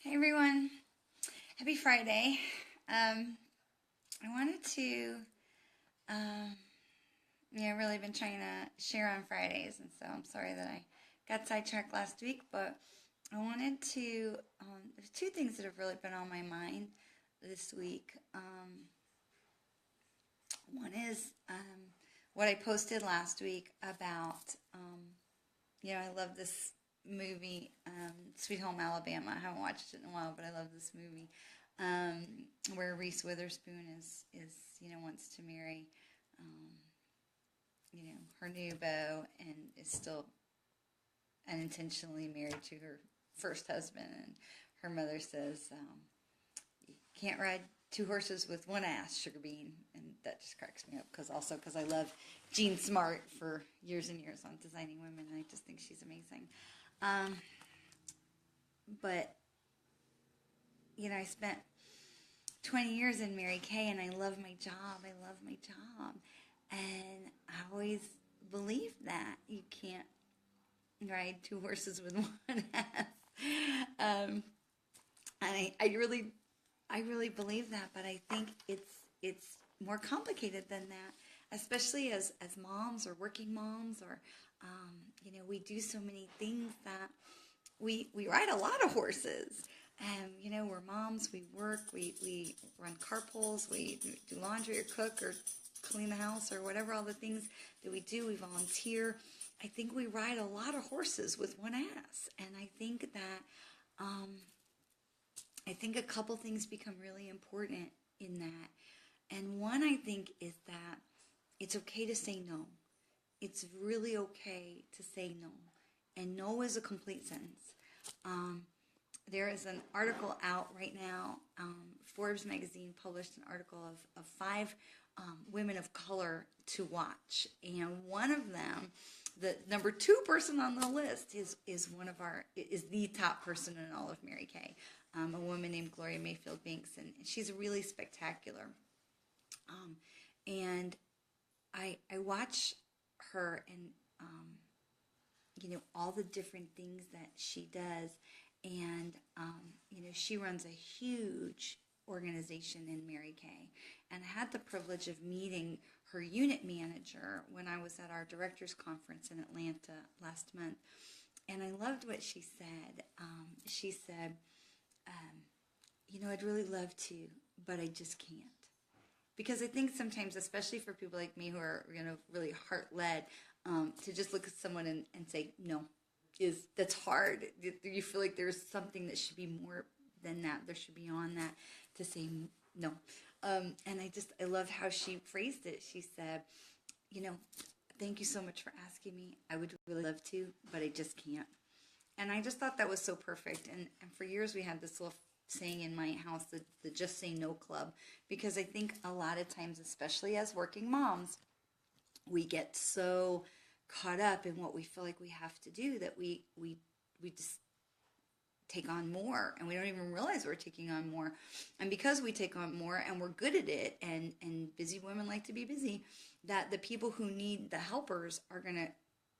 Hey everyone, happy Friday. I wanted to, um, really been trying to share on Fridays, and so I'm sorry that I got sidetracked last week, but I wanted to, there's two things that have really been on my mind this week. One is what I posted last week about, I love this movie, Sweet Home Alabama. I haven't watched it in a while, but I love this movie where Reese Witherspoon is wants to marry, um, her new beau and is still unintentionally married to her first husband. And her mother says, you can't ride two horses with one ass, Sugar Bean. And that just cracks me up because I love Jean Smart for years and years on Designing Women, and I just think she's amazing. But I spent 20 years in Mary Kay, and I love my job. I love my job. And I always believed that you can't ride two horses with one ass. And I really believe that, but I think it's more complicated than that, especially as moms or working moms, or we do so many things that we ride a lot of horses. We're moms, we work, we run carpools, we do laundry or cook or clean the house or whatever, all the things that we do, we volunteer. I think we ride a lot of horses with one ass. And I think that, a couple things become really important in that. And one, I think, is that it's okay to say no. It's really okay to say no. And no is a complete sentence. There is an article out right now. Forbes magazine published an article of 5 women of color to watch. And one of them, the number 2 person on the list, is the top person in all of Mary Kay. A woman named Gloria Mayfield Banks, and she's really spectacular. And I watch her and all the different things that she does. And, she runs a huge organization in Mary Kay. And I had the privilege of meeting her unit manager when I was at our directors conference in Atlanta last month. And I loved what she said. She said, I'd really love to, but I just can't. Because I think sometimes, especially for people like me who are, really heart-led, to just look at someone and say no, that's hard. You feel like there's something that should be more than that. There should be beyond that to say no. And I loved how she phrased it. She said, thank you so much for asking me. I would really love to, but I just can't. And I just thought that was so perfect. And for years we had this little saying in my house, the Just Say No Club, because I think a lot of times, especially as working moms, we get so caught up in what we feel like we have to do that we just take on more, and we don't even realize we're taking on more. And because we take on more and we're good at it, and busy women like to be busy, that the people who need the helpers are going to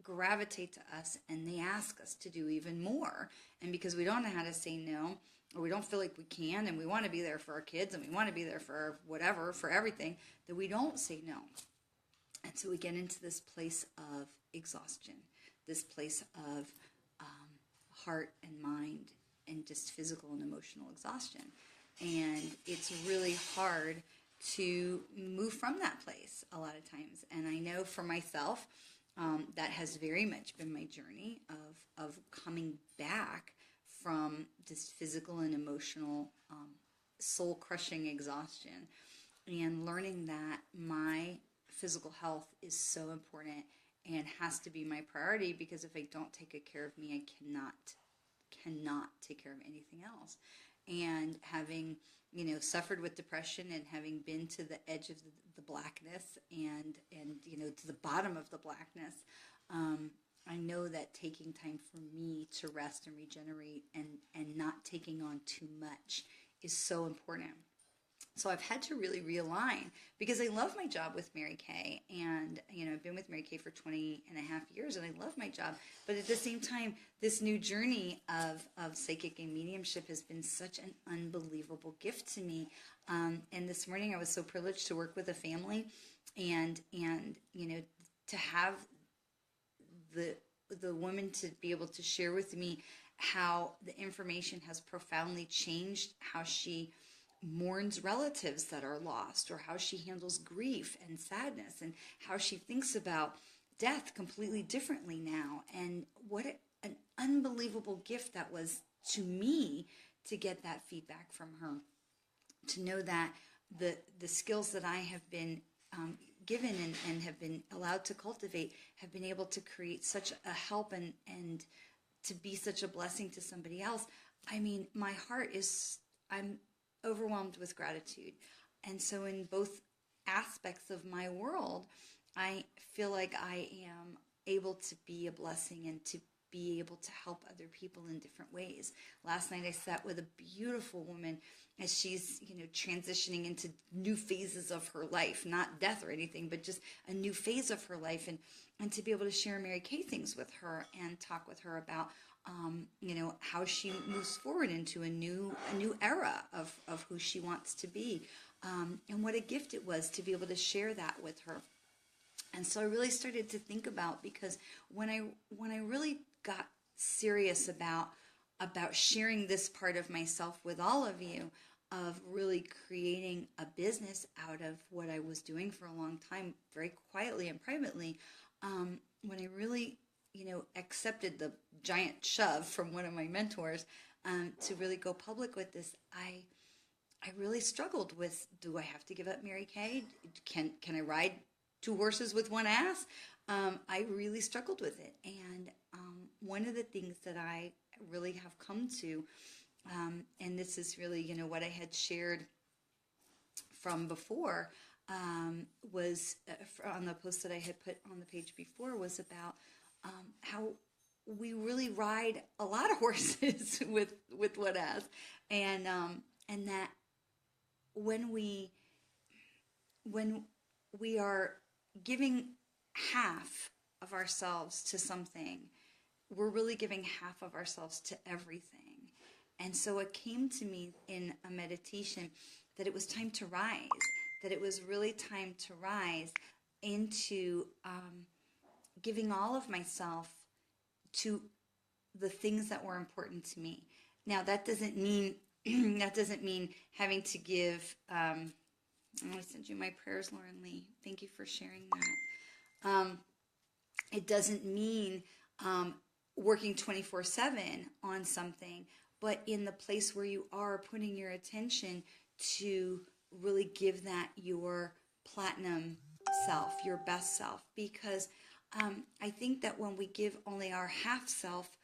gravitate to us, and they ask us to do even more. And because we don't know how to say no, or we don't feel like we can, and we want to be there for our kids, and we want to be there for whatever, for everything, that we don't say no. And so we get into this place of exhaustion, this place of heart and mind and just physical and emotional exhaustion. And it's really hard to move from that place a lot of times. And I know for myself, that has very much been my journey of coming back from this physical and emotional soul-crushing exhaustion, and learning that my physical health is so important and has to be my priority, because if I don't take good care of me, I cannot take care of anything else. And having, suffered with depression, and having been to the edge of the blackness, and to the bottom of the blackness, I know that taking time for me to rest and regenerate, and not taking on too much, is so important. So I've had to really realign because I love my job with Mary Kay, and I've been with Mary Kay for 20 and a half years, and I love my job. But at the same time, this new journey of psychic and mediumship has been such an unbelievable gift to me. And this morning I was so privileged to work with a family, and to have the woman to be able to share with me how the information has profoundly changed how she mourns relatives that are lost, or how she handles grief and sadness, and how she thinks about death completely differently now. And what an unbelievable gift that was to me to get that feedback from her, to know that the skills that I have been given and have been allowed to cultivate have been able to create such a help and to be such a blessing to somebody else. I mean, my heart is, I'm overwhelmed with gratitude. And so in both aspects of my world, I feel like I am able to be a blessing and to be able to help other people in different ways. Last night I sat with a beautiful woman as she's, transitioning into new phases of her life, not death or anything, but just a new phase of her life, and to be able to share Mary Kay things with her and talk with her about how she moves forward into a new era of who she wants to be, and what a gift it was to be able to share that with her. And so I really started to think about, because when I really got serious about sharing this part of myself with all of you, of really creating a business out of what I was doing for a long time, very quietly and privately, when I really accepted the giant shove from one of my mentors to really go public with this, I really struggled with, do I have to give up Mary Kay? Can I ride two horses with one ass? I really struggled with it. And one of the things that I really have come to, and this is really, what I had shared from before, was on the post that I had put on the page before, was about how we really ride a lot of horses with one ass, and that when we are giving half of ourselves to something, we're really giving half of ourselves to everything. And so it came to me in a meditation that it was time to rise, that it was really time to rise into giving all of myself to the things that were important to me. Now, that doesn't mean having to give. I'm going to send you my prayers, Lauren Lee. Thank you for sharing that. It doesn't mean working 24/7 on something, but in the place where you are putting your attention to really give that your platinum self, your best self. Because I think that when we give only our half self,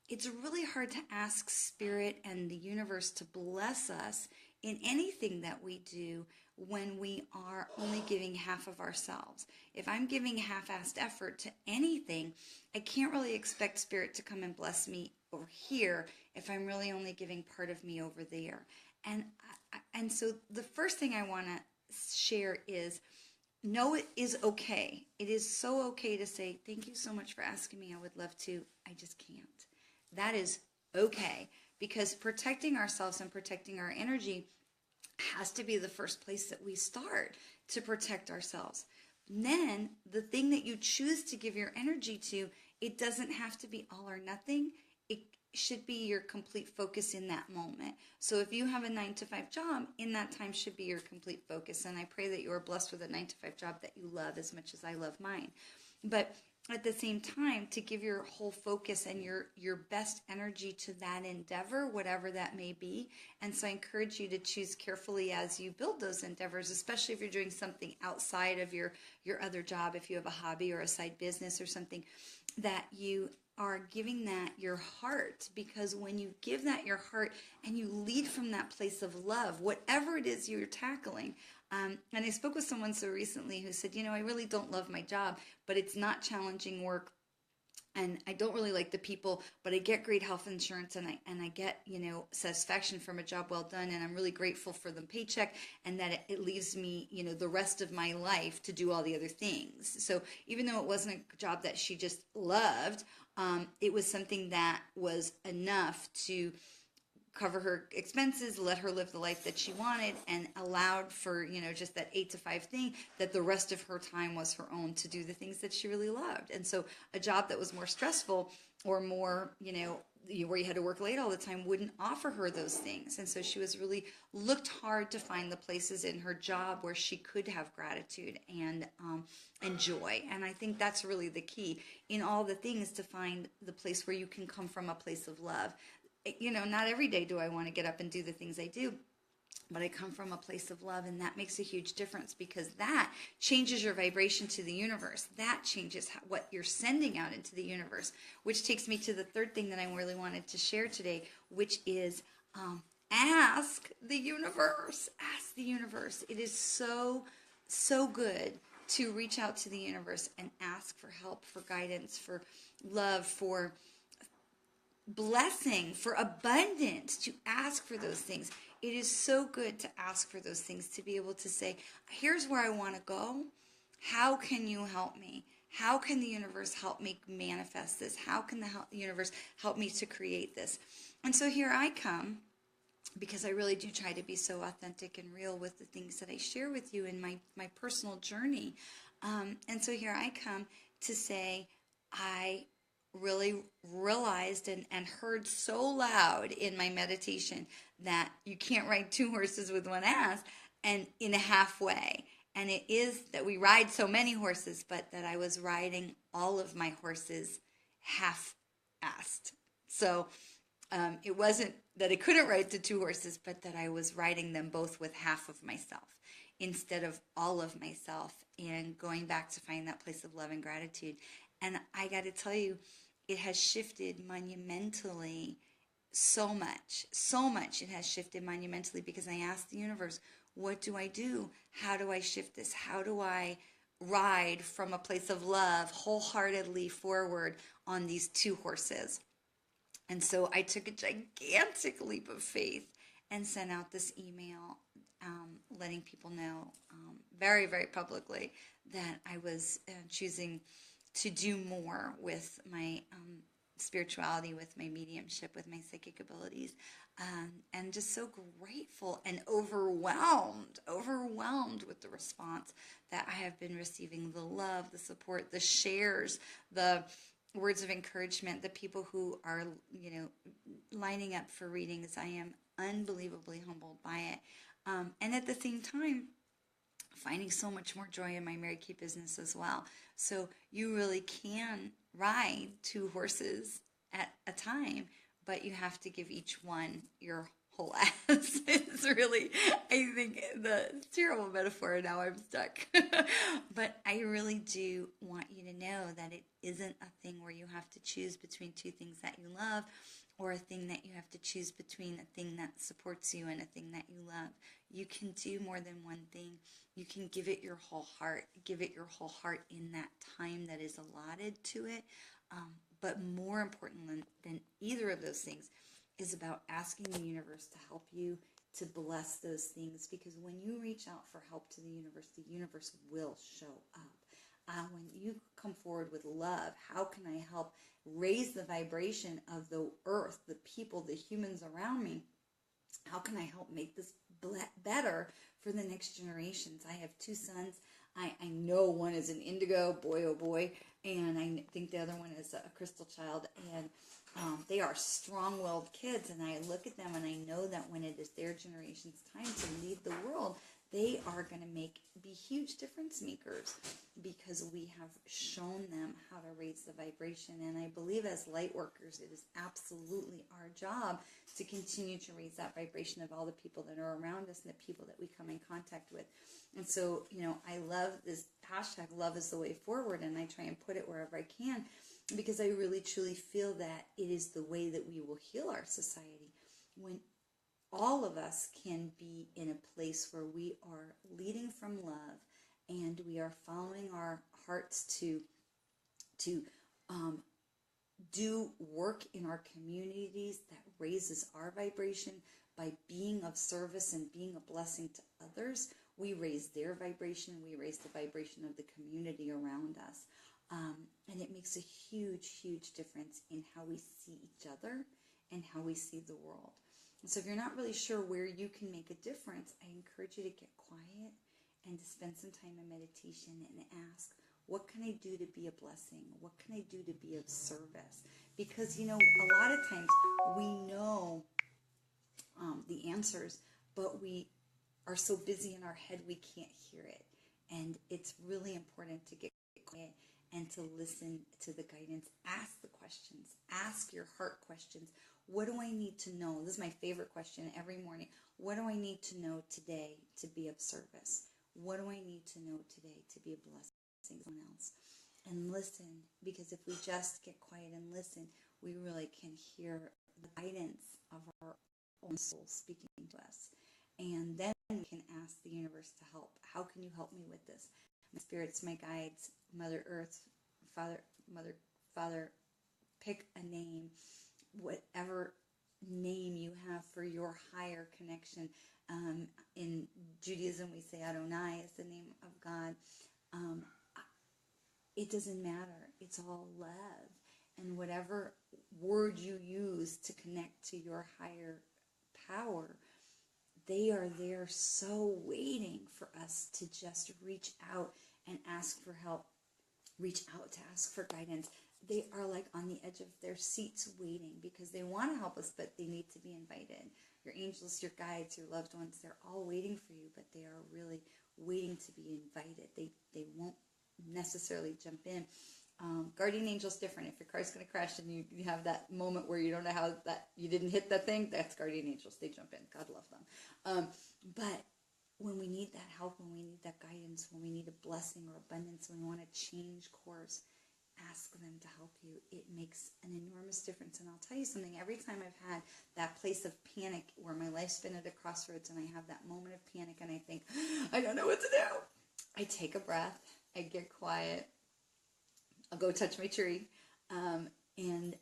it's really hard to ask Spirit and the universe to bless us in anything that we do when we are only giving half of ourselves. If I'm giving half-assed effort to anything, I can't really expect Spirit to come and bless me over here if I'm really only giving part of me over there. And so the first thing I want to share is, no, it is okay. It is so okay to say, thank you so much for asking me. I would love to. I just can't. That is okay, because protecting ourselves and protecting our energy has to be the first place that we start to protect ourselves. And then the thing that you choose to give your energy to, it doesn't have to be all or nothing. It should be your complete focus in that moment. So if you have a 9-to-5 job, in that time should be your complete focus. And I pray that you are blessed with a 9-to-5 job that you love as much as I love mine. But at the same time, to give your whole focus and your best energy to that endeavor, whatever that may be. And so I encourage you to choose carefully as you build those endeavors, especially if you're doing something outside of your other job, if you have a hobby or a side business or something, that you are giving that your heart. Because when you give that your heart and you lead from that place of love, whatever it is you're tackling. And I spoke with someone so recently who said, I really don't love my job, but it's not challenging work and I don't really like the people, but I get great health insurance, and I get, satisfaction from a job well done, and I'm really grateful for the paycheck, and that it leaves me, the rest of my life to do all the other things. So even though it wasn't a job that she just loved, it was something that was enough to cover her expenses, let her live the life that she wanted, and allowed for, just that 8 to 5 thing, that the rest of her time was her own to do the things that she really loved. And so a job that was more stressful, or more, where you had to work late all the time, wouldn't offer her those things. And so she was really looked hard to find the places in her job where she could have gratitude and joy. And I think that's really the key in all the things, to find the place where you can come from a place of love. Not every day do I want to get up and do the things I do, but I come from a place of love, and that makes a huge difference, because that changes your vibration to the universe. That changes what you're sending out into the universe, which takes me to the third thing that I really wanted to share today, which is ask the universe. Ask the universe. It is so, so good to reach out to the universe and ask for help, for guidance, for love, for blessing, for abundance, to ask for those things. It is so good to ask for those things, to be able to say, here's where I want to go. How can you help me? How can the universe help me manifest this? How can the universe help me to create this? And so here I come, because I really do try to be so authentic and real with the things that I share with you in my personal journey. And so here I come to say, I really realized and heard so loud in my meditation that you can't ride 2 horses with one ass, and in a halfway. And it is that we ride so many horses, but that I was riding all of my horses half-assed. So it wasn't that I couldn't ride the 2 horses, but that I was riding them both with half of myself instead of all of myself, and going back to find that place of love and gratitude. And I got to tell you, it has shifted monumentally, so much it has shifted monumentally, because I asked the universe, what do I do? How do I shift this? How do I ride from a place of love wholeheartedly forward on these 2 horses? And so I took a gigantic leap of faith and sent out this email letting people know very, very publicly that I was choosing to do more with my spirituality, with my mediumship, with my psychic abilities, and just so grateful and overwhelmed with the response that I have been receiving, the love, the support, the shares, the words of encouragement, the people who are, lining up for readings. I am unbelievably humbled by it. And at the same time, finding so much more joy in my Mary Kay business as well. So you really can ride 2 horses at a time, but you have to give each one your whole ass. It's really, I think, the terrible metaphor. Now I'm stuck. But I really do want you to know that it isn't a thing where you have to choose between 2 things that you love, or a thing that you have to choose between a thing that supports you and a thing that you love. You can do more than one thing. You can give it your whole heart. Give it your whole heart in that time that is allotted to it. But more important than either of those things is about asking the universe to help you to bless those things. Because when you reach out for help to the universe will show up. When you come forward with love, how can I help raise the vibration of the earth, the people, the humans around me? How can I help make this better for the next generations? I have 2 sons. I know one is an indigo, boy oh boy, and I think the other one is a crystal child, and they are strong-willed kids, and I look at them and I know that when it is their generation's time to lead the world, they are going to be huge difference makers, because we have shown them how to raise the vibration. And I believe as light workers, it is absolutely our job to continue to raise that vibration of all the people that are around us and the people that we come in contact with. And so, I love this hashtag, love is the way forward, and I try and put it wherever I can, because I really truly feel that it is the way that we will heal our society, when all of us can be in a place where we are leading from love, and we are following our hearts to do work in our communities that raises our vibration by being of service and being a blessing to others, we raise their vibration, we raise the vibration of the community around us. And it makes a huge, huge difference in how we see each other and how we see the world. And so if you're not really sure where you can make a difference, I encourage you to get quiet and to spend some time in meditation and ask, what can I do to be a blessing? What can I do to be of service? Because, you know, a lot of times we know the answers, but we are so busy in our head we can't hear it. And it's really important to get quiet and to listen to the guidance. Ask the questions. Ask your heart questions. What do I need to know? This is my favorite question every morning. What do I need to know today to be of service? What do I need to know today to be a blessing to someone else? And listen, because if we just get quiet and listen, we really can hear the guidance of our own soul speaking to us. And then we can ask the universe to help. How can you help me with this? My spirits, my guides, Mother Earth, Father, pick a name, whatever name you have for your higher connection. In Judaism, we say Adonai is the name of God. It doesn't matter. It's all love. And whatever word you use to connect to your higher power, they are there so waiting for us to just reach out and ask for help, reach out to ask for guidance. They are like on the edge of their seats waiting because they want to help us, but they need to be invited. Your angels, your guides, your loved ones, they're all waiting for you, but they are really waiting to be invited. They won't necessarily jump in. Guardian angel's different. If your car's going to crash and you have that moment where you don't know how that you didn't hit that thing, that's guardian angels. They jump in. God love them. But when we need that help, when we need that guidance, when we need a blessing or abundance, when we want to change course, ask them to help you. It makes an enormous difference. And I'll tell you something, every time I've had that place of panic where my life's been at a crossroads and I have that moment of panic and I think, I don't know what to do, I take a breath, I get quiet, I'll go touch my tree, and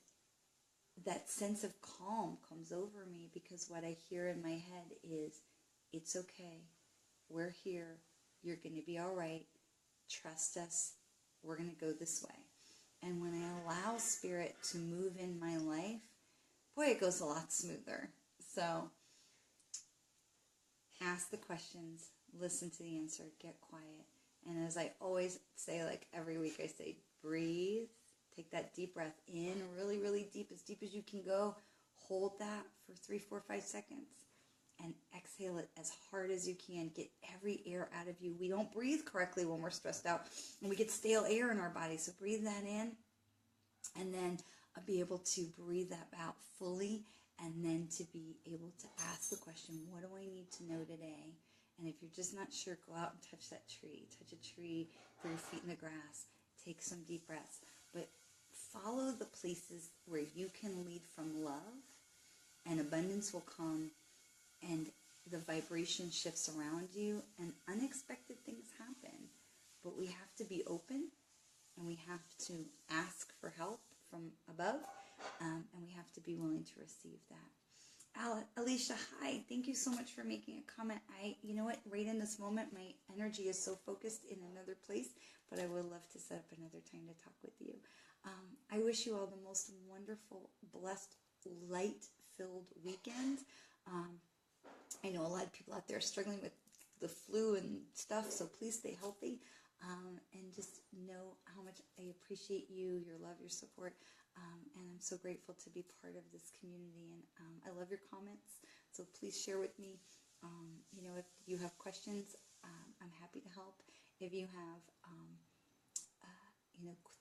that sense of calm comes over me because what I hear in my head is, it's okay, we're here, you're going to be all right, trust us, we're going to go this way. And when I allow Spirit to move in my life, boy, it goes a lot smoother. So ask the questions, listen to the answer, get quiet. And as I always say, like every week I say, breathe, take that deep breath in, really, really deep as you can go. Hold that for 3, 4, 5 seconds. And exhale it as hard as you can. Get every air out of you. We don't breathe correctly when we're stressed out. And we get stale air in our body. So breathe that in. And then be able to breathe that out fully. And then to be able to ask the question, what do I need to know today? And if you're just not sure, go out and touch that tree. Touch a tree, put your feet in the grass. Take some deep breaths. But follow the places where you can lead from love. And abundance will come. And the vibration shifts around you. And unexpected things happen. But we have to be open. And we have to ask for help from above. And we have to be willing to receive that. Alicia, hi. Thank you so much for making a comment. You know what? Right in this moment, my energy is so focused in another place, but I would love to set up another time to talk with you. I wish you all the most wonderful, blessed, light-filled weekend. I know a lot of people out there are struggling with the flu and stuff, so please stay healthy. And just know how much I appreciate you, your love, your support. And I'm so grateful to be part of this community. And I love your comments. So please share with me. If you have questions, I'm happy to help. If you have,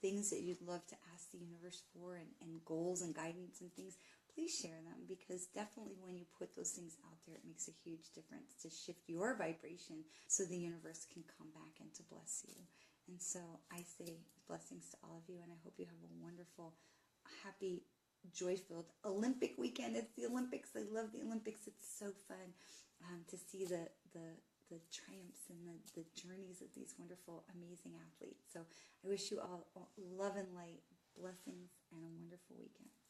things that you'd love to ask the universe for and goals and guidance and things, please share them. Because definitely when you put those things out there, it makes a huge difference to shift your vibration so the universe can come back and to bless you. And so I say blessings to all of you, and I hope you have a wonderful, happy, joy-filled Olympic weekend. It's the Olympics. I love the Olympics. It's so fun to see the triumphs and the journeys of these wonderful, amazing athletes. So I wish you all love and light, Blessings and a wonderful weekend.